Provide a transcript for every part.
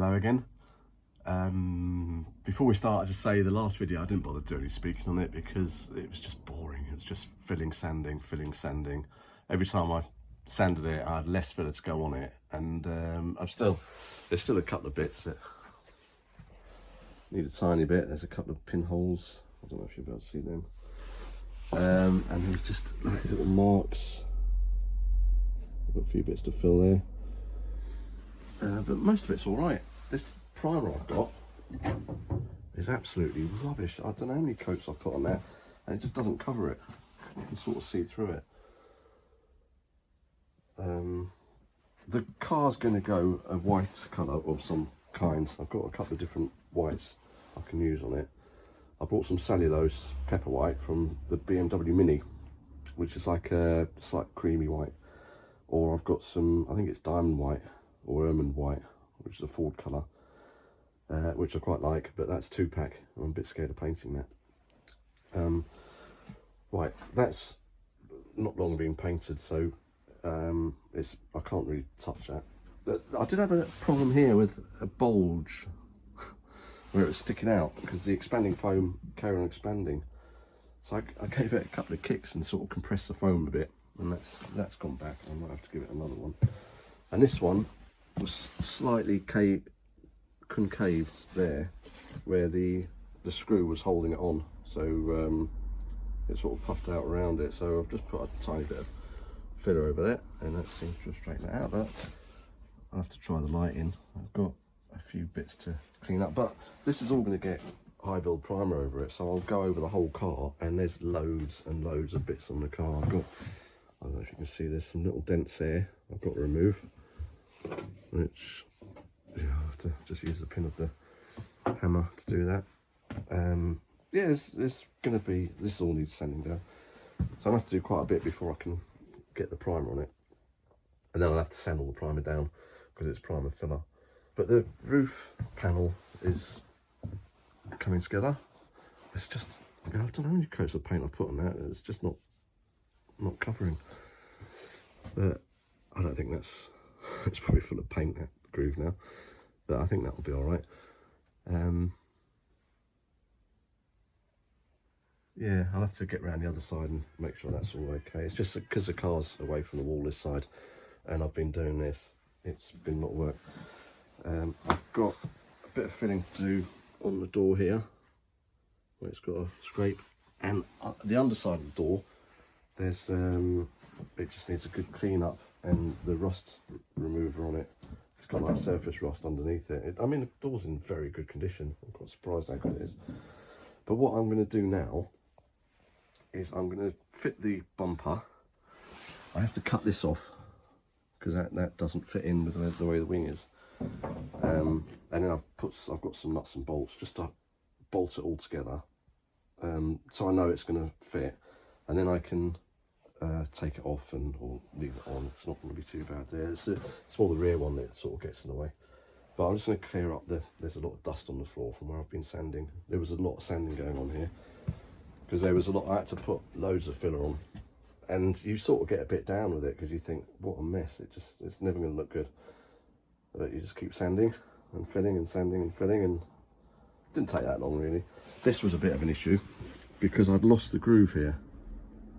Hello again. Before we start, I just say the last video I didn't bother doing any speaking on it because it was just boring. It was just filling, sanding. Every time I sanded it, I had less filler to go on it, and there's still a couple of bits that need a tiny bit. There's a couple of pinholes. I don't know if you'll be able to see them. And there's just like little marks. I've got a few bits to fill there. But most of it's all right. This primer I've got is absolutely rubbish. I don't know how many coats I've put on there, and it just doesn't cover it. You can sort of see through it. The car's going to go a white colour of some kind. I've got a couple of different whites I can use on it. I bought some cellulose pepper white from the BMW Mini, which is like a slight creamy white. Or I've got some, I think it's diamond white or almond white, which is a Ford colour, which I quite like, but that's 2-pack. I'm a bit scared of painting that. Right, that's not long been painted, so I can't really touch that. But I did have a problem here with a bulge where it was sticking out because the expanding foam carried on expanding. So I gave it a couple of kicks and sort of compressed the foam a bit, and that's gone back. I might have to give it another one. And this one was slightly concaved there, where the screw was holding it on. So it sort of puffed out around it. So I've just put a tiny bit of filler over there, and that seems to have straightened it out. But I'll have to try the lighting. I've got a few bits to clean up, but this is all going to get high build primer over it, so I'll go over the whole car, and there's loads and loads of bits on the car. I've got, I don't know if you can see, there's some little dents there I've got to remove, which I'll have to just use the pin of the hammer to do that. Yeah, it's going to be, this all needs sanding down, so I'll have to do quite a bit before I can get the primer on it, and then I'll have to sand all the primer down because it's primer filler. But the roof panel is coming together. It's just, I don't know how many coats of paint I put on that. It's just not covering. But I don't think it's probably full of paint, that groove now. But I think that'll be all right. Yeah, I'll have to get around the other side and make sure that's all okay. It's just because the car's away from the wall this side, and I've been doing this. It's been a lot of work. I've got a bit of filling to do on the door here, where it's got a scrape, and the underside of the door, there's it just needs a good clean up, and the rust remover on it, it's got like surface rust underneath it. I mean, the door's in very good condition. I'm quite surprised how good it is. But what I'm going to do now is I'm going to fit the bumper. I have to cut this off because that doesn't fit in with the way the wing is. And then I've got some nuts and bolts just to bolt it all together, so I know it's going to fit, and then I can take it off or leave it on. It's not going to be too bad there. It's more the rear one that sort of gets in the way. But I'm just going to clear up there's a lot of dust on the floor from where I've been sanding. There was a lot of sanding going on here because there was a lot. I had to put loads of filler on, and you sort of get a bit down with it because you think, what a mess, it's never going to look good. But you just keep sanding and filling and sanding and filling, and it didn't take that long really. This was a bit of an issue because I'd lost the groove here.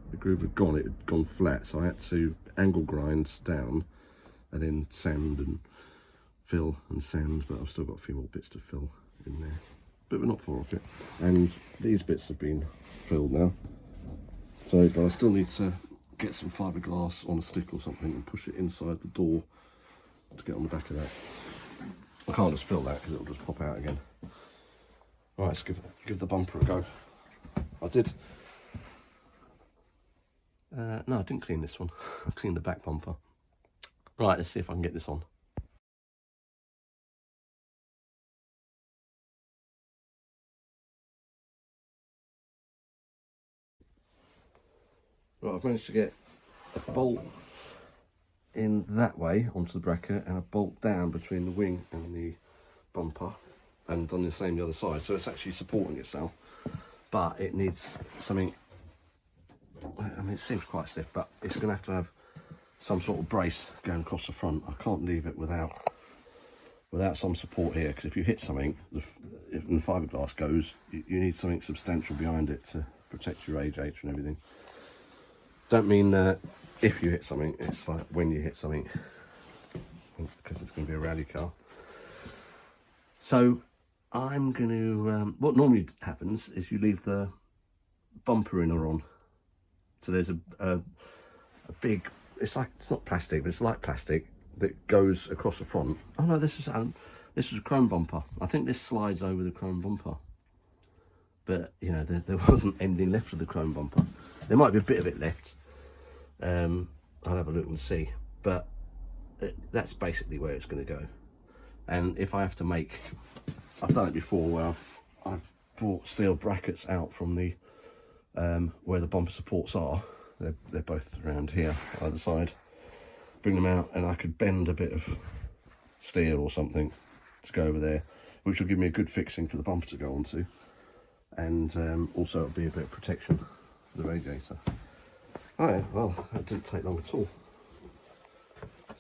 The groove had gone, it had gone flat, so I had to angle grind down and then sand and fill and sand, but I've still got a few more bits to fill in there. But we're not far off it. And these bits have been filled now. So, but I still need to get some fiberglass on a stick or something and push it inside the door to get on the back of that. I can't just fill that because it'll just pop out again. Right, let's give the bumper a go. I did. No, I didn't clean this one. I cleaned the back bumper. Right, let's see if I can get this on. Right, I've managed to get a bolt in that way onto the bracket and a bolt down between the wing and the bumper, and done the same the other side, so it's actually supporting itself, but it needs something. I mean, it seems quite stiff, but it's going to have some sort of brace going across the front. I can't leave it without without some support here, because if you hit something, if the fiberglass goes, you need something substantial behind it to protect your radiator and everything. Don't mean if you hit something, it's like when you hit something, because it's going to be a rally car. So I'm going to, what normally happens is you leave the bumper inner on. So there's a big, it's not plastic, but it's like plastic that goes across the front. Oh no, this is a chrome bumper. I think this slides over the chrome bumper. But, you know, there wasn't anything left of the chrome bumper. There might be a bit of it left. I'll have a look and see. But that's basically where it's going to go. And if I have to make, I've done it before where I've brought steel brackets out from the where the bumper supports are. They're both around here, either side. Bring them out, and I could bend a bit of steel or something to go over there, which will give me a good fixing for the bumper to go onto. And also it'll be a bit of protection for the radiator. Alright, well, that didn't take long at all.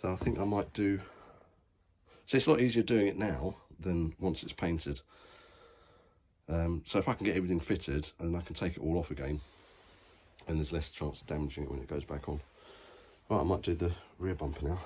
So I think I might do, so it's a lot easier doing it now than once it's painted. So if I can get everything fitted, and I can take it all off again, and there's less chance of damaging it when it goes back on. Right, I might do the rear bumper now.